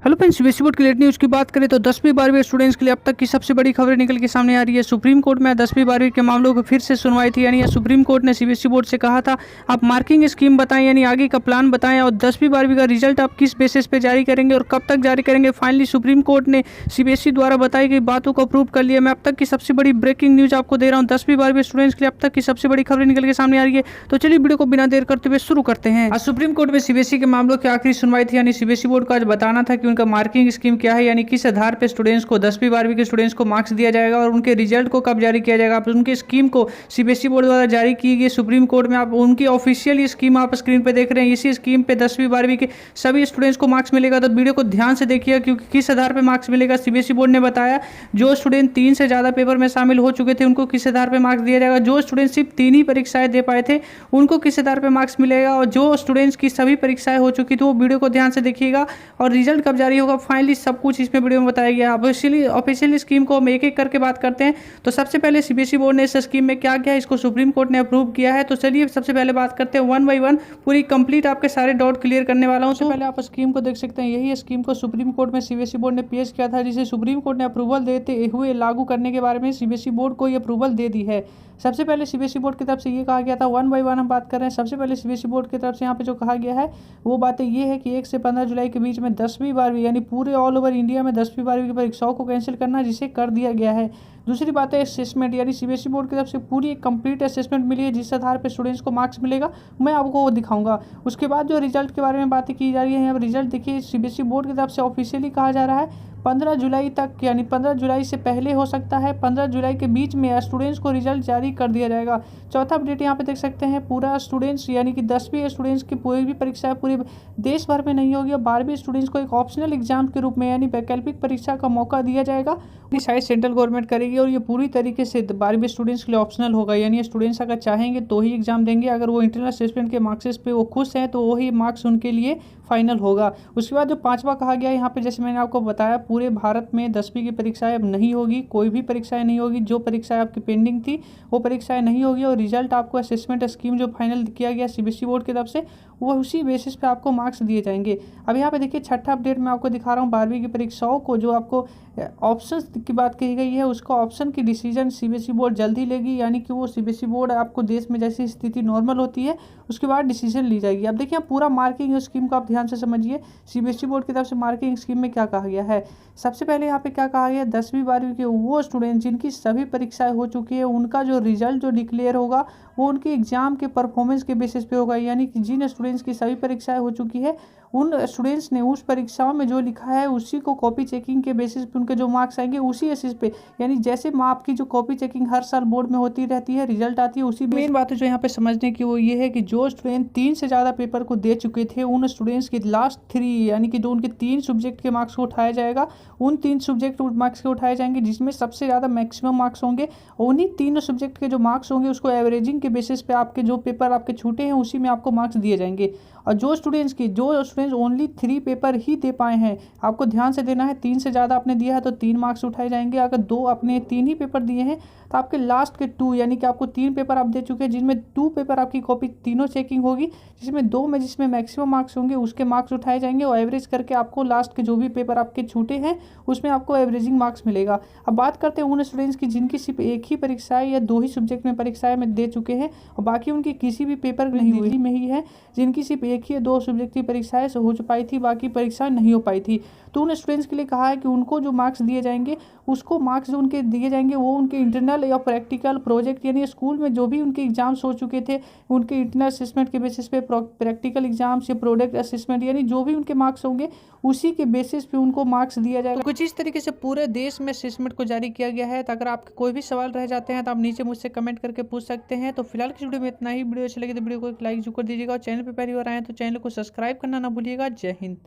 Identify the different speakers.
Speaker 1: Hello friends, CBSE board की latest news की बात करें तो 10वीं 12वीं स्टूडेंट्स के लिए अब तक की सबसे बड़ी खबरें निकल के सामने आ रही है। सुप्रीम कोर्ट में 10वीं 12वीं के मामलों की फिर से सुनवाई थी। यानी सुप्रीम कोर्ट ने सीबीएसई बोर्ड से कहा था आप मार्किंग स्कीम बताएं, यानी आगे का प्लान बताएं और 10वीं 12वीं का रिजल्ट आप किस बेसिस पे जारी करेंगे और कब तक जारी करेंगे। फाइनली सुप्रीम कोर्ट ने सीबीएसई द्वारा बताई गई बातों को अप्रूव कर लिया। मैं अब तक की सबसे बड़ी ब्रेकिंग न्यूज़ आपको दे रहा हूँ। 10वीं 12वीं स्टूडेंट्स के लिए अब तक की सबसे बड़ी खबरें निकल के सामने आ रही है। तो चलिए वीडियो को बिना देर करते हुए शुरू करते हैं। आज सुप्रीम कोर्ट में सीबीएसई के मामलों की आखिरी सुनवाई थी। यानी सीबीएसई बोर्ड को आज बताना था कि उनका मार्किंग स्कीम क्या है, यानी किस आधार पे स्टूडेंट्स को 10वीं 12वीं के स्टूडेंट्स को मार्क्स दिया जाएगा और उनके रिजल्ट को कब जारी किया जाएगा। आप उनकी स्कीम को सीबीएसई बोर्ड द्वारा जारी की गई सुप्रीम कोर्ट में आप उनकी ऑफिशियल स्कीम आप स्क्रीन पे देख रहे हैं। इसी स्कीम पे 10वीं 12वीं के सभी स्टूडेंट्स को मार्क्स मिलेगा। तो वीडियो को ध्यान से देखिए क्योंकि किस आधार पर मार्क्स मिलेगा। सीबीएसई बोर्ड ने बताया जो स्टूडेंट 3 से ज़्यादा पेपर में शामिल हो चुके थे उनको किस आधार पर मार्क्स दिया जाएगा। जो स्टूडेंट सिर्फ 3 ही परीक्षाएं दे पाए थे उनको किस आधार पर मार्क्स मिलेगा और जो स्टूडेंट्स की सभी परीक्षाएं हो चुकी थी वो वीडियो को ध्यान से देखिएगा और रिजल्ट कब जारी होगा फाइनली सब कुछ इसमें वीडियो में बताया गया। ऑफिशियली स्कीम को हम एक एक करके बात करते हैं। तो सबसे पहले सीबीएसई बोर्ड ने इस स्कीम में क्या किया है, इसको सुप्रीम कोर्ट ने अप्रूव किया है। तो चलिए सबसे पहले बात करते हैं वन बाई वन, पूरी कंप्लीट आपके सारे डाउट क्लियर करने वाला हूं। सबसे पहले आप स्कीम को देख सकते हैं। यही स्कीम को सुप्रीम कोर्ट में सीबीएसई बोर्ड ने पेश किया था, जिसे सुप्रीम कोर्ट ने अप्रूवल देते हुए लागू करने के बारे में सीबीएसई बोर्ड को ये अप्रूवल दे दी है। सबसे पहले सीबीएसई बोर्ड की तरफ से ये कहा गया था, वन बाई वन हम बात कर रहे हैं। सबसे पहले सीबीएसई बोर्ड की तरफ से यहाँ पे जो कहा गया है वो बातें ये है कि 1 से 15 जुलाई के बीच में 10वीं 12वीं यानी पूरे ऑल ओवर इंडिया में 10वीं 12वीं की परीक्षाओं को कैंसिल करना, जिसे कर दिया गया है। दूसरी बात है असेसमेंट, यानी सीबीएसई बोर्ड की तरफ से पूरी एक कंप्लीट असेसमेंट मिली है जिस आधार पर स्टूडेंट्स को मार्क्स मिलेगा। मैं आपको वो दिखाऊंगा। उसके बाद जो रिजल्ट के बारे में बातें की जा रही है, यहाँ पर रिजल्ट देखिए सीबीएसई बोर्ड की तरफ से ऑफिशियली कहा जा रहा है 15 जुलाई तक, यानी 15 जुलाई से पहले हो सकता है, 15 जुलाई के बीच में स्टूडेंट्स को रिजल्ट जारी कर दिया जाएगा। चौथा अपडेट यहाँ पे देख सकते हैं, पूरा स्टूडेंट्स यानी कि 10वीं स्टूडेंट्स की कोई भी परीक्षा पूरे देश भर में नहीं होगी और 12वीं स्टूडेंट्स को एक ऑप्शनल एग्जाम के रूप में यानी वैकल्पिक परीक्षा का मौका दिया जाएगा। शायद सेंट्रल गवर्नमेंट करेगी और ये पूरी तरीके से 12वीं स्टूडेंट्स के लिए ऑप्शनल होगा। यानी स्टूडेंट्स अगर चाहेंगे तो ही एग्जाम देंगे, अगर वो इंटरनल असेसमेंट के मार्क्स पे वो खुश हैं तो वही मार्क्स उनके लिए फाइनल होगा। उसके बाद जो पांचवा कहा गया यहाँ पे, जैसे मैंने आपको बताया पूरे भारत में 10वीं की परीक्षाएं अब नहीं होगी, कोई भी परीक्षाएं नहीं होगी। जो परीक्षाएं आपकी पेंडिंग थी वो परीक्षाएं नहीं होगी और रिजल्ट आपको असेसमेंट स्कीम जो फाइनल किया गया सीबीएसई बोर्ड की तरफ से वो उसी बेसिस पे आपको मार्क्स दिए जाएंगे। अब यहाँ पे देखिए छठा अपडेट मैं आपको दिखा रहा हूँ 12वीं की परीक्षाओं को जो आपको ऑप्शंस की बात कही गई है उसका ऑप्शन की डिसीजन सीबीएसई बोर्ड जल्दी लेगी। यानी कि वो सीबीएसई बोर्ड आपको देश में जैसी स्थिति नॉर्मल होती है उसके बाद डिसीजन ली जाएगी। अब देखिए पूरा मार्किंग स्कीम को आप ध्यान से समझिए। सीबीएसई बोर्ड की तरफ से मार्किंग स्कीम में क्या कहा गया है, सबसे पहले यहाँ पे क्या कहा गया, 10वीं 12वीं के वो स्टूडेंट जिनकी सभी परीक्षाएं हो चुकी है उनका जो रिजल्ट जो डिक्लेयर होगा वो उनके एग्जाम के परफॉर्मेंस के बेसिस पे होगा। यानी कि जिन स्टूडेंट्स की सभी परीक्षाएं हो चुकी है उन स्टूडेंट्स ने उस परीक्षाओं में जो लिखा है उसी को कॉपी चेकिंग के बेसिस पे उनके जो मार्क्स आएंगे उसी बेसिस पे, यानी जैसे आपकी जो कॉपी चेकिंग हर साल बोर्ड में होती रहती है, रिजल्ट आती है उसी। मेन बात जो यहाँ पे समझने की वो ये है कि जो स्टूडेंट 3 से ज़्यादा पेपर को दे चुके थे उन स्टूडेंट्स की लास्ट 3 यानी कि जो उनके 3 सब्जेक्ट के मार्क्स को उठाया जाएगा, उन 3 सब्जेक्ट मार्क्स के उठाए जाएंगे जिसमें सबसे ज़्यादा मैक्सिमम मार्क्स होंगे। उन्हीं तीनों सब्जेक्ट के जो मार्क्स होंगे उसको एवरेजिंग के बेसिस पे आपके जो पेपर आपके छूटे हैं उसी में आपको मार्क्स दिए जाएंगे। और जो स्टूडेंट्स ओनली 3 पेपर ही दे पाए हैं, आपको ध्यान से देना है, 3 से ज़्यादा आपने दिया है तो 3 मार्क्स उठाए जाएंगे। अगर 2 आपने 3 ही पेपर दिए हैं तो आपके लास्ट के 2 यानी कि आपको 3 पेपर आप दे चुके हैं जिनमें 2 पेपर आपकी कॉपी तीनों चेकिंग होगी, जिसमें 2 में जिसमें मैक्सिमम मार्क्स होंगे उसके मार्क्स उठाए जाएंगे और एवरेज करके आपको लास्ट के जो भी पेपर आपके छूटे हैं उसमें आपको एवरेजिंग मार्क्स मिलेगा। अब बात करते हैं उन स्टूडेंट्स की जिनकी सिर्फ एक ही परीक्षाएं या 2 ही सब्जेक्ट में परीक्षाएं में दे चुके हैं और बाकी उनकी किसी भी पेपर नहीं हुई में ही है, जिनकी सिर्फ एक ही 2 सब्जेक्ट की परीक्षाएं हो पाई थी, बाकी परीक्षाएं नहीं हो पाई थी। तो उन स्टूडेंट्स के लिए कहा है कि उनको जो मार्क्स दिए जाएंगे उसको मार्क्स जो उनके दिए जाएंगे वो उनके इंटरनल या प्रैक्टिकल प्रोजेक्ट यानी स्कूल में जो भी उनके एग्जाम्स हो चुके थे उनके इंटरनल असेसमेंट के बेसिस पे, प्रैक्टिकल एग्जाम्स या प्रोडक्ट असेसमेंट यानी जो भी उनके मार्क्स होंगे उसी के बेसिस पे उनको मार्क्स दिया जाएगा। तो कुछ इस तरीके से पूरे देश में असेसमेंट को जारी किया गया है। तो अगर आपके कोई भी सवाल रह जाते हैं तो आप नीचे मुझसे कमेंट करके पूछ सकते हैं। तो फिलहाल की वीडियो में इतना ही। वीडियो अच्छी लगी तो वीडियो को एक लाइक जरूर कर दीजिएगा और चैनल पर पहली बार आए तो चैनल को सब्सक्राइब करना ना भूलिएगा। जय हिंद।